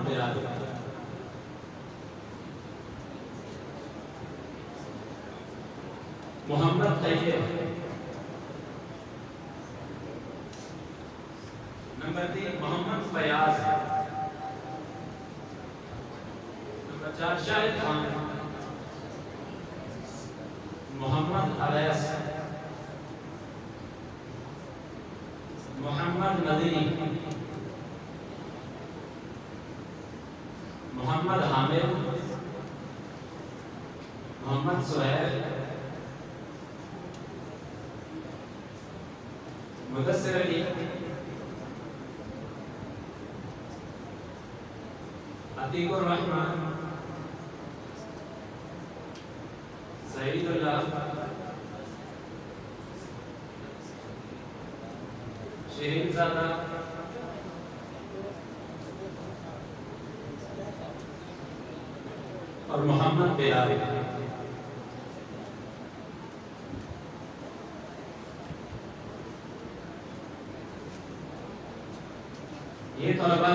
بلال، محمد طیب، number 3 محمد Fayyaz, number 4 شاہد خان، محمد اویس، محمد مدنی، محمد حامد، محمد سہیل، مدثر علی، عتیق الرحمن، سعید اللہ، شرین زادہ، اور محمد بلال۔ یہ طلباء